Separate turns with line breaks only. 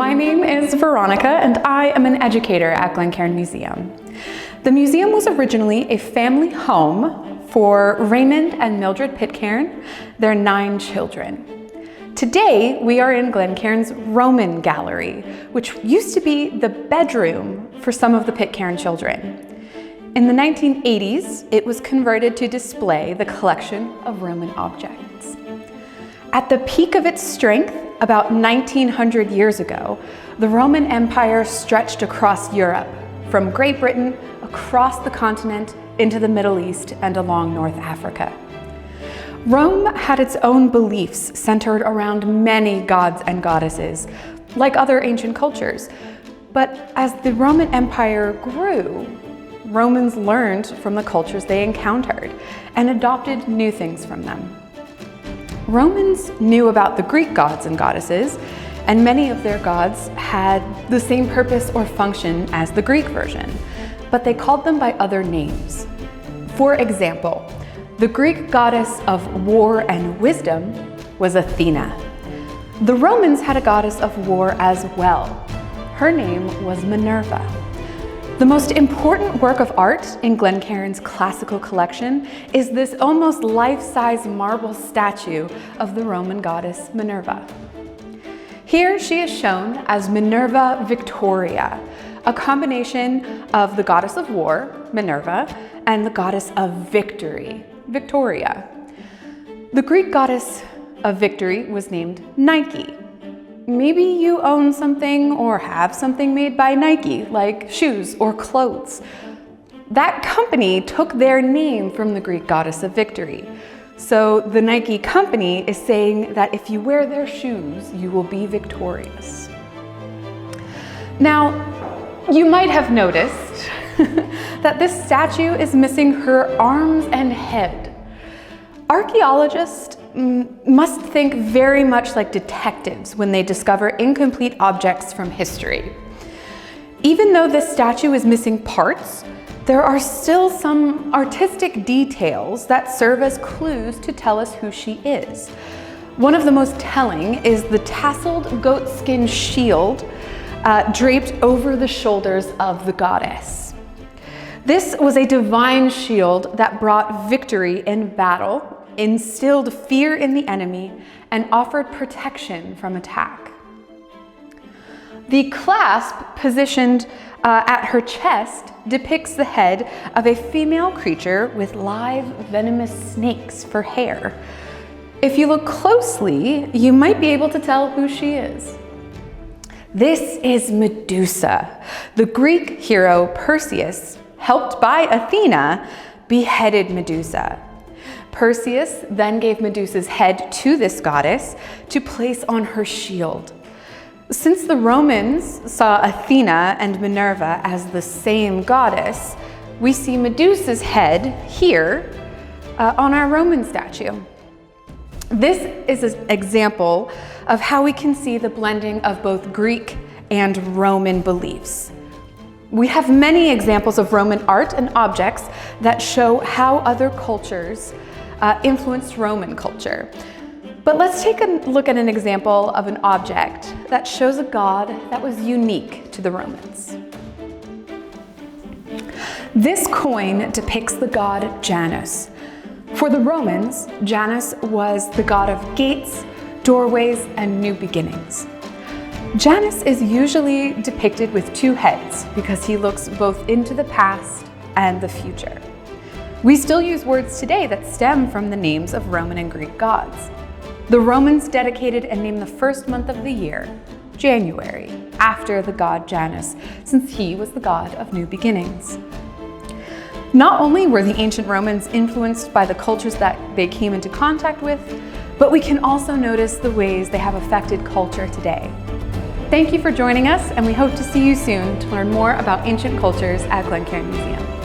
My name is Veronica and I am an educator at Glencairn Museum. The museum was originally a family home for Raymond and Mildred Pitcairn, their 9 children. Today, we are in Glencairn's Roman Gallery, which used to be the bedroom for some of the Pitcairn children. In the 1980s, it was converted to display the collection of Roman objects. At the peak of its strength, about 1900 years ago, the Roman Empire stretched across Europe, from Great Britain across the continent into the Middle East and along North Africa. Rome had its own beliefs centered around many gods and goddesses, like other ancient cultures. But as the Roman Empire grew, Romans learned from the cultures they encountered and adopted new things from them. Romans knew about the Greek gods and goddesses, and many of their gods had the same purpose or function as the Greek version, but they called them by other names. For example, the Greek goddess of war and wisdom was Athena. The Romans had a goddess of war as well. Her name was Minerva. The most important work of art in Glencairn's classical collection is this almost life-size marble statue of the Roman goddess Minerva. Here she is shown as Minerva Victoria, a combination of the goddess of war, Minerva, and the goddess of victory, Victoria. The Greek goddess of victory was named Nike. Maybe you own something or have something made by Nike, like shoes or clothes. That company took their name from the Greek goddess of victory. So the Nike company is saying that if you wear their shoes, you will be victorious. Now, you might have noticed that this statue is missing her arms and head. Archaeologists must think very much like detectives when they discover incomplete objects from history. Even though this statue is missing parts, there are still some artistic details that serve as clues to tell us who she is. One of the most telling is the tasseled goatskin shield draped over the shoulders of the goddess. This was a divine shield that brought victory in battle, instilled fear in the enemy, and offered protection from attack. The clasp positioned at her chest depicts the head of a female creature with live venomous snakes for hair. If you look closely, you might be able to tell who she is. This is Medusa. The Greek hero Perseus, helped by Athena, beheaded Medusa. Perseus then gave Medusa's head to this goddess to place on her shield. Since the Romans saw Athena and Minerva as the same goddess, we see Medusa's head here on our Roman statue. This is an example of how we can see the blending of both Greek and Roman beliefs. We have many examples of Roman art and objects that show how other cultures influenced Roman culture. But let's take a look at an example of an object that shows a god that was unique to the Romans. This coin depicts the god Janus. For the Romans, Janus was the god of gates, doorways, and new beginnings. Janus is usually depicted with 2 heads because he looks both into the past and the future. We still use words today that stem from the names of Roman and Greek gods. The Romans dedicated and named the first month of the year, January, after the god Janus, since he was the god of new beginnings. Not only were the ancient Romans influenced by the cultures that they came into contact with, but we can also notice the ways they have affected culture today. Thank you for joining us, and we hope to see you soon to learn more about ancient cultures at Glencairn Museum.